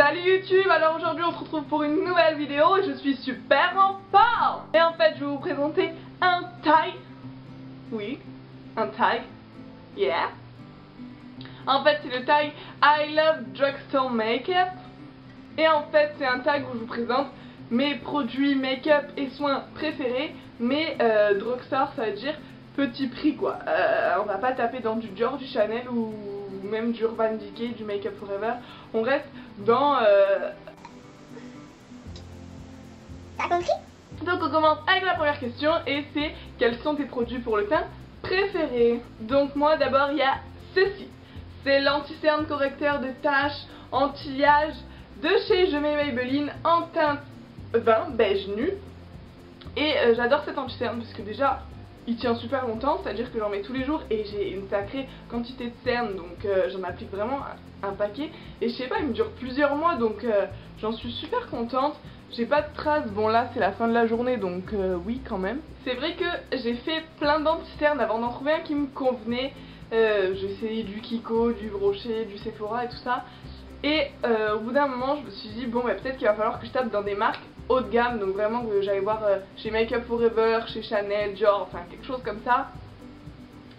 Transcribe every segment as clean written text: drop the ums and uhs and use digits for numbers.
Salut YouTube, alors aujourd'hui on se retrouve pour une nouvelle vidéo et je suis super en forme. Et en fait je vais vous présenter un tag. Oui, un tag. Yeah. En fait c'est le tag I love drugstore makeup. Et en fait c'est un tag où je vous présente mes produits make-up et soins préférés. Mais drugstore ça veut dire petit prix quoi. On va pas taper dans du Dior, du Chanel ou même du Urban Decay, du Make Up Forever. On reste dans... T'as compris? Donc on commence avec la première question et c'est quels sont tes produits pour le teint préférés? Donc moi d'abord il y a ceci. C'est l'anti-cerne correcteur de taches anti-âge de chez Je mets Maybelline en teinte vin beige nu. Et j'adore cet anti-cerne parce que déjà il tient super longtemps, c'est à dire que j'en mets tous les jours et j'ai une sacrée quantité de cerne, donc j'en applique vraiment un paquet. Et je sais pas, il me dure plusieurs mois, donc j'en suis super contente. J'ai pas de traces, bon là c'est la fin de la journée, donc oui quand même. C'est vrai que j'ai fait plein d'anti-cernes avant d'en trouver un qui me convenait. J'ai essayé du Kiko, du Brochet, du Sephora et tout ça. Et au bout d'un moment je me suis dit bon bah, peut-être qu'il va falloir que je tape dans des marques haut de gamme, donc vraiment que j'allais voir chez Make Up Forever, chez Chanel, Dior, enfin quelque chose comme ça.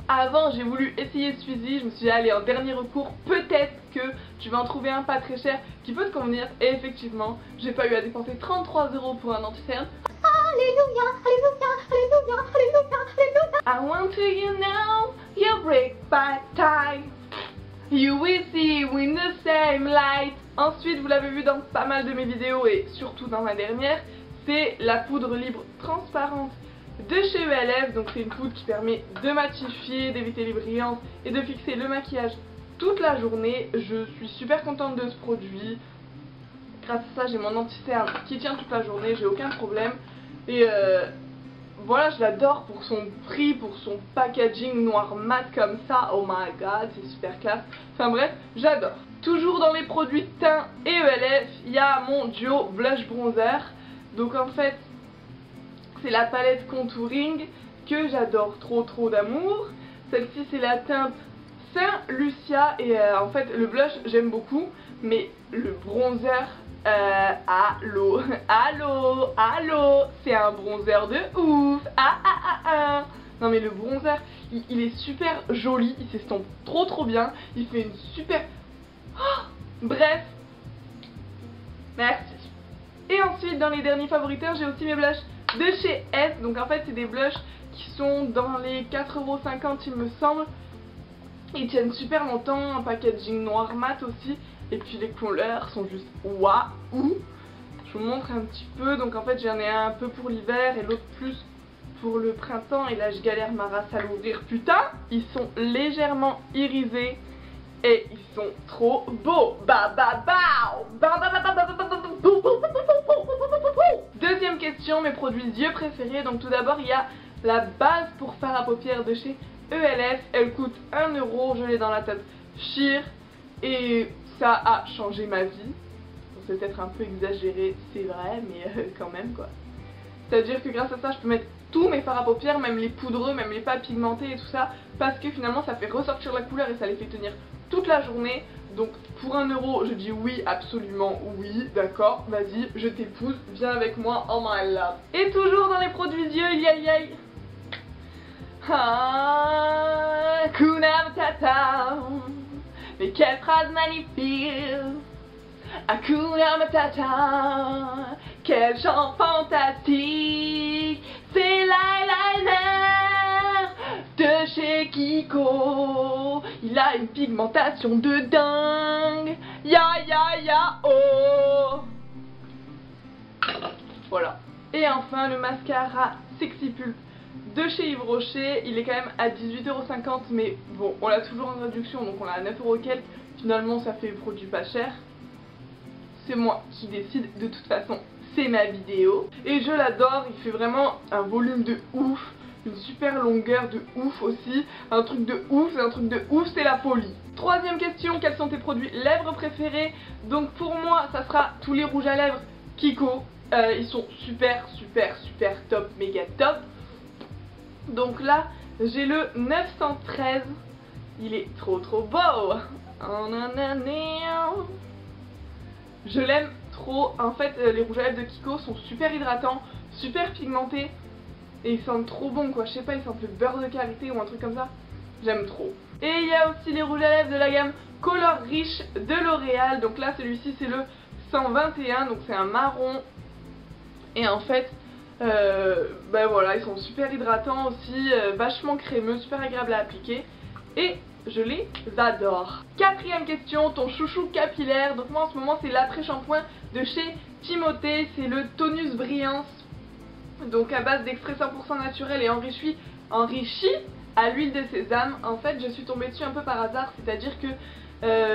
Avant j'ai voulu essayer Suizy, je me suis dit allez en dernier recours, peut-être que tu vas en trouver un pas très cher qui peut te convenir. Et effectivement j'ai pas eu à dépenser 33 € pour un anti-cerne. Alléluia, alléluia, alléluia, alléluia, alléluia. I want to you know, you break by time. You will see in the same light. Ensuite, vous l'avez vu dans pas mal de mes vidéos et surtout dans ma dernière, c'est la poudre libre transparente de chez ELF. Donc c'est une poudre qui permet de matifier, d'éviter les brillances et de fixer le maquillage toute la journée. Je suis super contente de ce produit. Grâce à ça, j'ai mon anti-cerne qui tient toute la journée, j'ai aucun problème. Et voilà, je l'adore pour son prix, pour son packaging noir mat comme ça. Oh my god, c'est super classe. Enfin bref, j'adore. Toujours dans les produits teint et ELF, il y a mon duo blush bronzer. Donc en fait, c'est la palette contouring que j'adore trop d'amour. Celle-ci c'est la teinte Saint Lucia et en fait le blush j'aime beaucoup, mais le bronzer, allô, c'est un bronzer de ouf. Non mais le bronzer, il est super joli, il s'estompe trop bien, il fait une super... Oh, bref, merci. Et ensuite dans les derniers favoriteurs j'ai aussi mes blushs de chez S. Donc en fait c'est des blushs qui sont dans les 4,50 € il me semble. Ils tiennent super longtemps, un packaging noir mat aussi. Et puis les couleurs sont juste waouh. Je vous montre un petit peu. Donc en fait j'en ai un peu pour l'hiver et l'autre plus pour le printemps. Et là je galère ma race à l'ouvrir. Putain, ils sont légèrement irisés. Et ils sont trop beaux. Deuxième question, mes produits yeux préférés. Donc tout d'abord il y a la base pour fard à paupières de chez ELF. Elle coûte 1 €, je l'ai dans la teinte Sheer. Et ça a changé ma vie. C'est peut-être un peu exagéré, c'est vrai, mais quand même quoi. C'est à dire que grâce à ça je peux mettre tous mes fards à paupières, même les poudreux, même les pas pigmentés et tout ça. Parce que finalement ça fait ressortir la couleur et ça les fait tenir toute la journée. Donc pour 1 € je dis oui, absolument oui, d'accord, vas-y, je t'épouse, viens avec moi, oh my love. Et toujours dans les produits yeux, il y a Hakuna Matata. Mais quelle phrase magnifique. Hakuna Matata. Quel chant fantastique. C'est l'eyeliner de chez Kiko. Il a une pigmentation de dingue. Ya oh. Voilà. Et enfin le mascara Sexy Pulp de chez Yves Rocher. Il est quand même à 18,50 €, mais bon on l'a toujours en réduction, donc on l'a à 9 € quelques. Finalement ça fait produit pas cher. C'est moi qui décide de toute façon, c'est ma vidéo. Et je l'adore, il fait vraiment un volume de ouf, une super longueur de ouf aussi, un truc de ouf, et un truc de ouf c'est la folie. Troisième question, quels sont tes produits lèvres préférés? Donc pour moi ça sera tous les rouges à lèvres Kiko. Ils sont super top, méga top. Donc là j'ai le 913, il est trop beau. Je l'aime trop. En fait, les rouges à lèvres de Kiko sont super hydratants, super pigmentés. Et ils sentent trop bon quoi, je sais pas, ils sentent le beurre de karité ou un truc comme ça. J'aime trop. Et il y a aussi les rouges à lèvres de la gamme Color Riche de L'Oréal. Donc là, celui-ci c'est le 121, donc c'est un marron. Et en fait, ben voilà, ils sont super hydratants aussi, vachement crémeux, super agréable à appliquer. Et je les adore. Quatrième question, ton chouchou capillaire. Donc moi en ce moment c'est l'après-shampoing de chez Timothée. C'est le Tonus Brillance. Donc à base d'extrait 100% naturel et enrichi à l'huile de sésame. En fait je suis tombée dessus un peu par hasard. C'est-à-dire que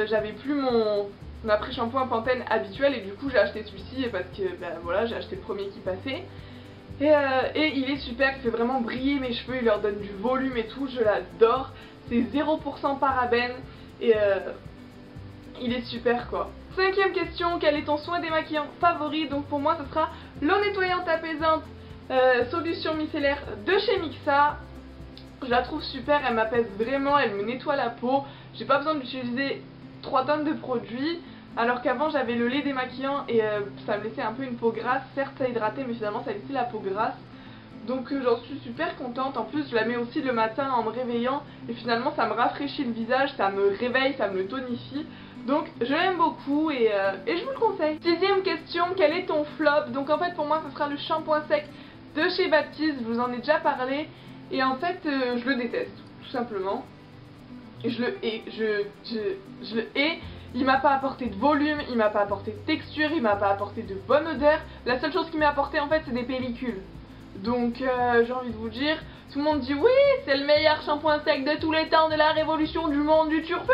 j'avais plus mon après-shampoing Pantene habituel. Et du coup j'ai acheté celui-ci parce que ben, voilà, j'ai acheté le premier qui passait. Et il est super, il fait vraiment briller mes cheveux, il leur donne du volume et tout, je l'adore. C'est 0% parabène et il est super quoi. Cinquième question, quel est ton soin démaquillant favori? Donc pour moi ce sera l'eau nettoyante apaisante solution micellaire de chez Mixa. Je la trouve super, elle m'apaise vraiment, elle me nettoie la peau. J'ai pas besoin d'utiliser 3 tonnes de produits. Alors qu'avant j'avais le lait démaquillant et ça me laissait un peu une peau grasse. Certes ça hydratait mais finalement ça laissait la peau grasse. Donc j'en suis super contente. En plus je la mets aussi le matin en me réveillant. Et finalement ça me rafraîchit le visage, ça me réveille, ça me le tonifie. Donc je l'aime beaucoup et je vous le conseille. Sixième question, quel est ton flop? Donc en fait pour moi ce sera le shampoing sec de chez Baptiste. Je vous en ai déjà parlé. Et en fait je le déteste tout simplement. Je le hais, je le hais. Il m'a pas apporté de volume, il m'a pas apporté de texture, il m'a pas apporté de bonne odeur. La seule chose qu'il m'a apporté en fait c'est des pellicules. Donc j'ai envie de vous dire, tout le monde dit oui c'est le meilleur shampoing sec de tous les temps, de la révolution du monde du turfu.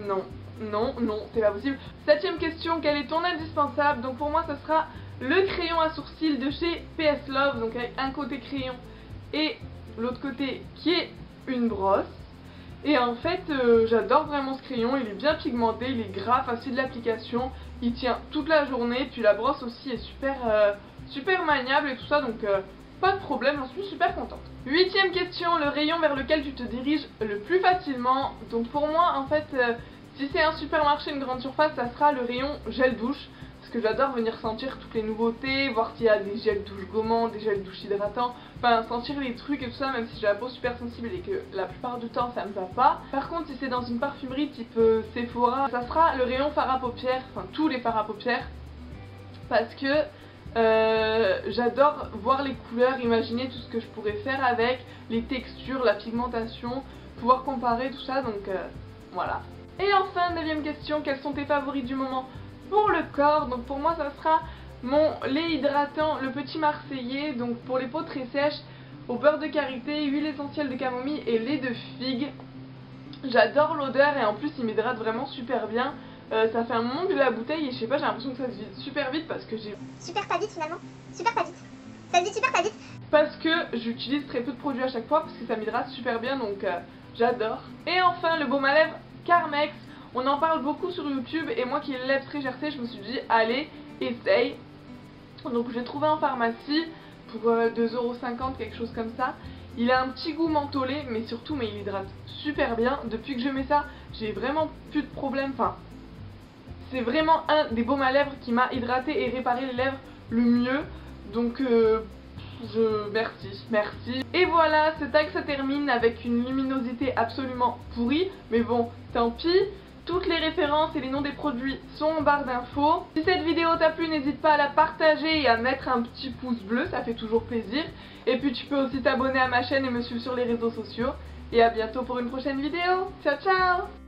Non, non, non, c'est pas possible. Septième question, quel est ton indispensable? Donc pour moi ce sera le crayon à sourcils de chez PS Love. Donc avec un côté crayon et l'autre côté qui est une brosse. Et en fait j'adore vraiment ce crayon, il est bien pigmenté, il est gras, facile d'application, il tient toute la journée, puis la brosse aussi est super maniable et tout ça, donc pas de problème, j'en suis super contente. Huitième question, le rayon vers lequel tu te diriges le plus facilement. Donc pour moi en fait si c'est un supermarché, une grande surface, ça sera le rayon gel douche. Parce que j'adore venir sentir toutes les nouveautés, voir s'il y a des gels douche gommants, des gels douche hydratants, enfin sentir les trucs et tout ça, même si j'ai la peau super sensible et que la plupart du temps ça me va pas. Par contre si c'est dans une parfumerie type Sephora, ça sera le rayon fard à paupières, enfin tous les fards à paupières, parce que j'adore voir les couleurs, imaginer tout ce que je pourrais faire avec, les textures, la pigmentation, pouvoir comparer tout ça, donc voilà. Et enfin, 9ème question, quels sont tes favoris du moment pour le corps? Donc pour moi ça sera mon lait hydratant, le petit marseillais, donc pour les peaux très sèches, au beurre de karité, huile essentielle de camomille et lait de figue. J'adore l'odeur et en plus il m'hydrate vraiment super bien. Ça fait un moment que j'ai la bouteille et je sais pas, j'ai l'impression que ça se vide super vite parce que j'ai... Super pas vite finalement. Super pas vite. Ça se dit super pas vite. Parce que j'utilise très peu de produits à chaque fois parce que ça m'hydrate super bien, donc j'adore. Et enfin le baume à lèvres Carmex. On en parle beaucoup sur YouTube et moi qui ai les lèvres très gercées, je me suis dit allez, essaye. Donc je l'ai trouvé en pharmacie pour 2,50 €, quelque chose comme ça. Il a un petit goût mentholé mais surtout il hydrate super bien. Depuis que je mets ça, j'ai vraiment plus de problème. Enfin, c'est vraiment un des baumes à lèvres qui m'a hydraté et réparé les lèvres le mieux. Donc merci. Et voilà, ce tag se termine avec une luminosité absolument pourrie. Mais bon, tant pis. Toutes les références et les noms des produits sont en barre d'infos. Si cette vidéo t'a plu, n'hésite pas à la partager et à mettre un petit pouce bleu, ça fait toujours plaisir. Et puis tu peux aussi t'abonner à ma chaîne et me suivre sur les réseaux sociaux. Et à bientôt pour une prochaine vidéo. Ciao ciao!